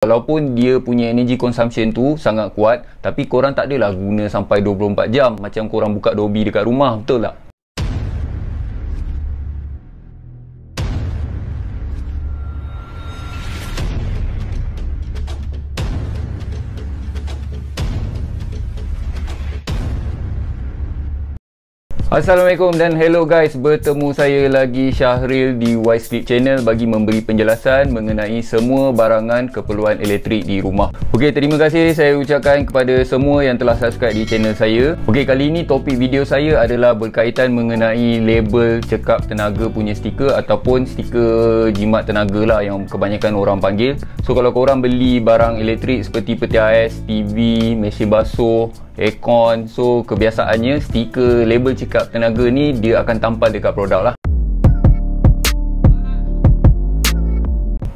Walaupun dia punya energy consumption tu sangat kuat, tapi korang tak adalah guna sampai 24 jam macam korang buka Dolby dekat rumah, betul tak? Assalamualaikum dan hello guys, bertemu saya lagi Syahril di Wiseflip Channel bagi memberi penjelasan mengenai semua barangan keperluan elektrik di rumah. Okey, terima kasih saya ucapkan kepada semua yang telah subscribe di channel saya. Okey, kali ini topik video saya adalah berkaitan mengenai label cekap tenaga punya stiker ataupun stiker jimat tenaga lah yang kebanyakan orang panggil. So kalau korang beli barang elektrik seperti peti ais, TV, mesin basuh, aircon, so kebiasaannya stiker label cekap tenaga ni dia akan tampal dekat produk lah.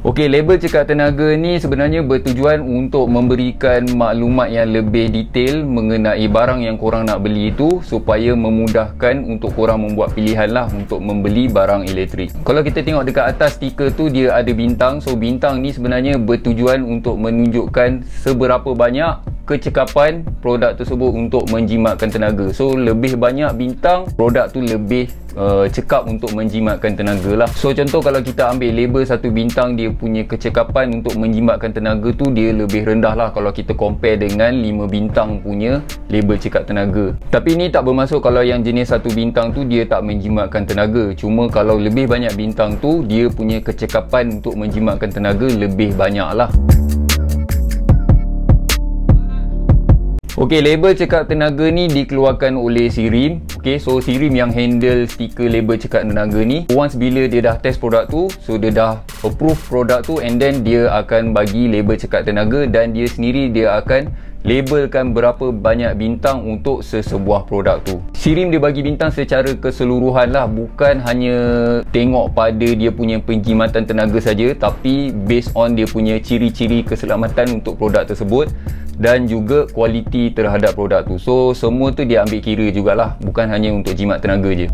Okey, label cekap tenaga ni sebenarnya bertujuan untuk memberikan maklumat yang lebih detail mengenai barang yang korang nak beli itu, supaya memudahkan untuk korang membuat pilihan lah untuk membeli barang elektrik. Kalau kita tengok dekat atas stiker tu dia ada bintang. So bintang ni sebenarnya bertujuan untuk menunjukkan seberapa banyak kecekapan produk tersebut untuk menjimatkan tenaga. So lebih banyak bintang, produk tu lebih cekap untuk menjimatkan tenaga lah. So contoh kalau kita ambil label satu bintang, dia punya kecekapan untuk menjimatkan tenaga tu dia lebih rendah lah kalau kita compare dengan 5 bintang punya label cekap tenaga. Tapi ni tak bermaksud kalau yang jenis satu bintang tu dia tak menjimatkan tenaga. Cuma kalau lebih banyak bintang tu, dia punya kecekapan untuk menjimatkan tenaga lebih banyak lah. Okey, label cekap tenaga ni dikeluarkan oleh Sirim. Okey, so Sirim yang handle stiker label cekap tenaga ni, once bila dia dah test produk tu, so dia dah approve produk tu, and then dia akan bagi label cekap tenaga, dan dia sendiri dia akan labelkan berapa banyak bintang untuk sesebuah produk tu. Sirim dia bagi bintang secara keseluruhan lah, bukan hanya tengok pada dia punya penjimatan tenaga saja, tapi based on dia punya ciri-ciri keselamatan untuk produk tersebut dan juga kualiti terhadap produk tu. So semua tu dia ambil kira jugalah, bukan hanya untuk jimat tenaga je.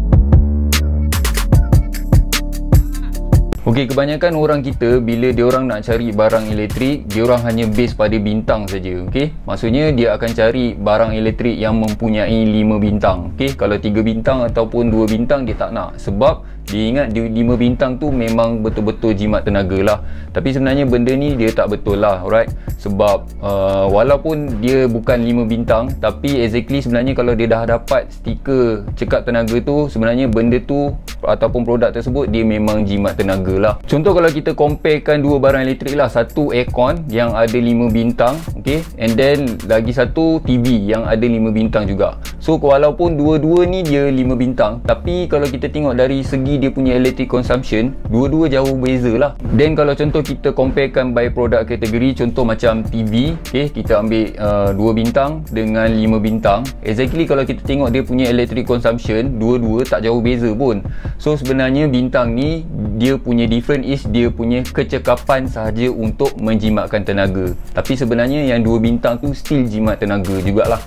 Okey, kebanyakan orang kita bila dia orang nak cari barang elektrik, dia orang hanya base pada bintang saja. Okey, maksudnya dia akan cari barang elektrik yang mempunyai 5 bintang. Okey, kalau 3 bintang ataupun 2 bintang dia tak nak, sebab dia ingat 5 bintang tu memang betul-betul jimat tenaga lah. Tapi sebenarnya benda ni dia tak betul lah, alright? Sebab walaupun dia bukan 5 bintang, tapi exactly sebenarnya kalau dia dah dapat stiker cekap tenaga tu, sebenarnya benda tu ataupun produk tersebut dia memang jimat tenaga lah. Contoh kalau kita comparekan dua barang elektrik lah, satu aircon yang ada 5 bintang, okay, and then lagi satu TV yang ada 5 bintang juga. So walaupun dua-dua ni dia 5 bintang, tapi kalau kita tengok dari segi dia punya electric consumption, dua-dua jauh beza lah. Dan kalau contoh kita comparekan by product kategori, contoh macam TV, okay, kita ambil 2 bintang dengan 5 bintang, exactly kalau kita tengok dia punya electric consumption, dua-dua tak jauh beza pun. So sebenarnya bintang ni dia punya different is dia punya kecekapan sahaja untuk menjimatkan tenaga, tapi sebenarnya yang 2 bintang tu still jimat tenaga jugalah.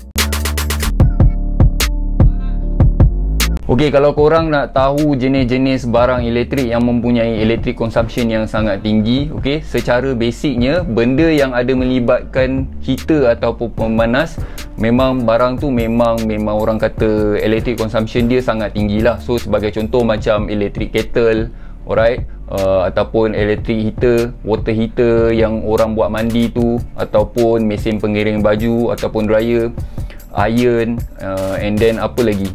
Okey, kalau korang nak tahu jenis-jenis barang elektrik yang mempunyai electric consumption yang sangat tinggi, okey, secara basicnya benda yang ada melibatkan heater ataupun pemanas, memang barang tu memang orang kata electric consumption dia sangat tinggi lah. So sebagai contoh macam electric kettle, alright, ataupun electric heater, water heater yang orang buat mandi tu, ataupun mesin pengiring baju ataupun dryer, iron, and then apa lagi,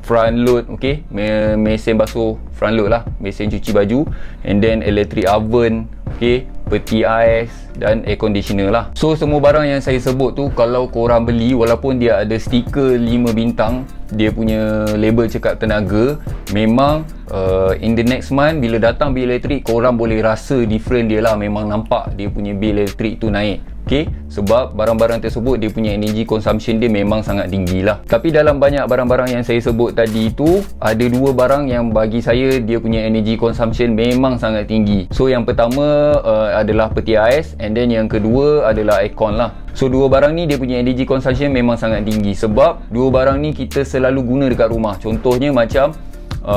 front load, okay, mesin basuh front load lah, mesin cuci baju, and then electric oven, okay, peti ais dan air conditioner lah. So semua barang yang saya sebut tu kalau korang beli, walaupun dia ada stiker 5 bintang, dia punya label cekap tenaga, memang in the next month bila datang bil elektrik, korang boleh rasa different dia lah. Memang nampak dia punya bil elektrik tu naik. Okay, sebab barang-barang tersebut dia punya energy consumption dia memang sangat tinggi lah. Tapi dalam banyak barang-barang yang saya sebut tadi tu, ada 2 barang yang bagi saya dia punya energy consumption memang sangat tinggi. So yang pertama adalah peti ais, and then yang kedua adalah aircon lah. So 2 barang ni dia punya energy consumption memang sangat tinggi, sebab 2 barang ni kita selalu guna dekat rumah. Contohnya macam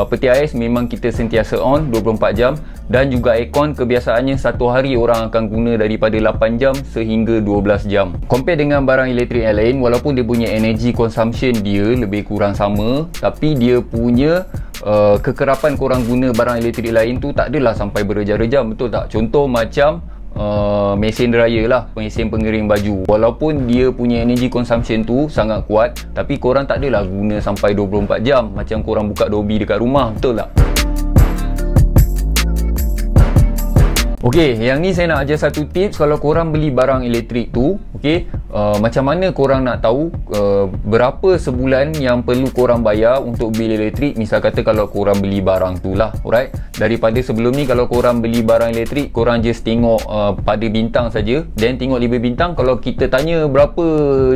peti ais memang kita sentiasa on 24 jam. Dan juga aircon kebiasaannya satu hari orang akan guna daripada 8 jam sehingga 12 jam. Compare dengan barang elektrik yang lain, walaupun dia punya energy consumption dia lebih kurang sama, tapi dia punya kekerapan korang guna barang elektrik lain tu tak adalah sampai berjam-jam, betul tak? Contoh macam mesin dryer lah, mesin pengering baju, walaupun dia punya energy consumption tu sangat kuat, tapi korang tak adalah guna sampai 24 jam macam korang buka Dobi dekat rumah, betul tak? Okey, yang ni saya nak ajar satu tips kalau korang beli barang elektrik tu. Okey, macam mana korang nak tahu berapa sebulan yang perlu korang bayar untuk bil elektrik. Misal kata kalau korang beli barang tu lah, alright. Daripada sebelum ni kalau korang beli barang elektrik, korang just tengok pada bintang saja, then tengok 5 bintang. Kalau kita tanya berapa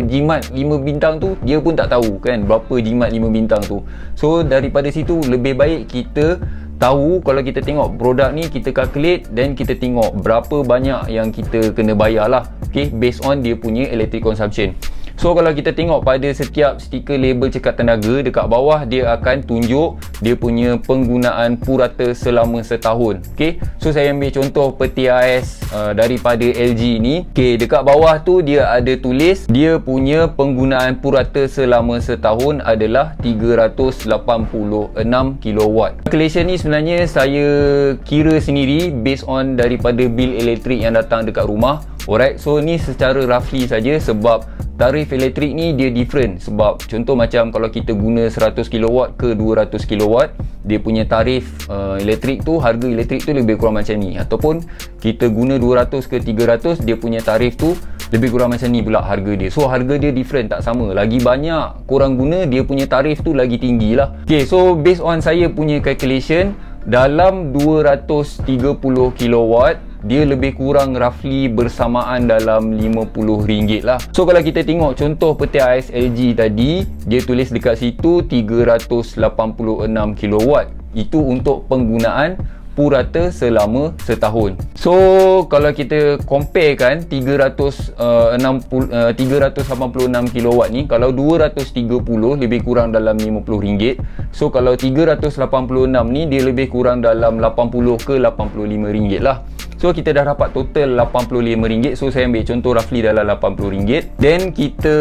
jimat 5 bintang tu, dia pun tak tahu kan berapa jimat 5 bintang tu. So daripada situ lebih baik kita tahu, kalau kita tengok produk ni, kita calculate, then kita tengok berapa banyak yang kita kena bayar lah, okay, based on dia punya electric consumption. So kalau kita tengok pada setiap stiker label cekat tenaga, dekat bawah dia akan tunjuk dia punya penggunaan purata selama setahun. Okay, so saya ambil contoh peti ais daripada LG ni. Okay, dekat bawah tu dia ada tulis dia punya penggunaan purata selama setahun adalah 386 kW. Calculation ni sebenarnya saya kira sendiri based on daripada bil elektrik yang datang dekat rumah. Alright, so ni secara roughly saja, sebab tarif elektrik ni dia different. Sebab contoh macam kalau kita guna 100 kW ke 200 kW, dia punya tarif elektrik tu, harga elektrik tu lebih kurang macam ni. Ataupun kita guna 200 ke 300, dia punya tarif tu lebih kurang macam ni pula harga dia. So harga dia different, tak sama. Lagi banyak korang guna, dia punya tarif tu lagi tinggi lah. Okay, so based on saya punya calculation, dalam 230 kW dia lebih kurang roughly bersamaan dalam RM50 lah. So kalau kita tengok contoh peti ais LG tadi, dia tulis dekat situ 386 kW. Itu untuk penggunaan purata selama setahun. So kalau kita compare kan 386 kW ni, kalau 230 lebih kurang dalam RM50. So kalau 386 ni dia lebih kurang dalam 80 ke RM85 lah. So kita dah dapat total RM85. So saya ambil contoh roughly dalam RM80. Then kita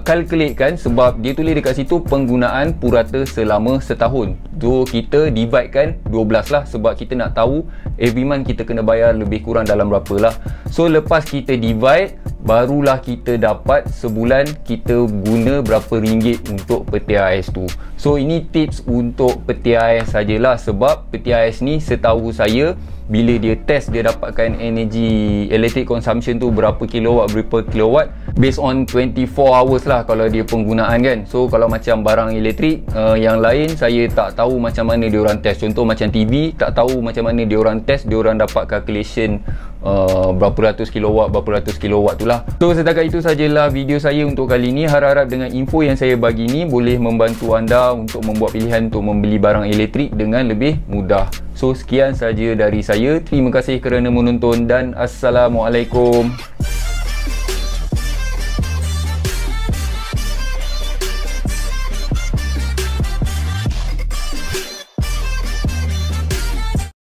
calculate kan, sebab dia tulis dekat situ penggunaan purata selama setahun. So kita divide kan 12 lah, sebab kita nak tahu every month kita kena bayar lebih kurang dalam berapa lah. So lepas kita divide, barulah kita dapat sebulan kita guna berapa ringgit untuk peti ais tu. So ini tips untuk peti ais sajalah, sebab peti ais ni setahu saya bila dia test, dia dapatkan energy electric consumption tu berapa kilowatt based on 24 hours lah kalau dia penggunaan kan. So kalau macam barang elektrik yang lain, saya tak tahu macam mana dia orang test. Contoh macam TV, tak tahu macam mana dia orang test, dia orang dapat calculation berapa ratus kilowatt tu lah. So setakat itu sajalah video saya untuk kali ni. Harap-harap dengan info yang saya bagi ni boleh membantu anda untuk membuat pilihan untuk membeli barang elektrik dengan lebih mudah. So sekian saja dari saya. Terima kasih kerana menonton dan Assalamualaikum.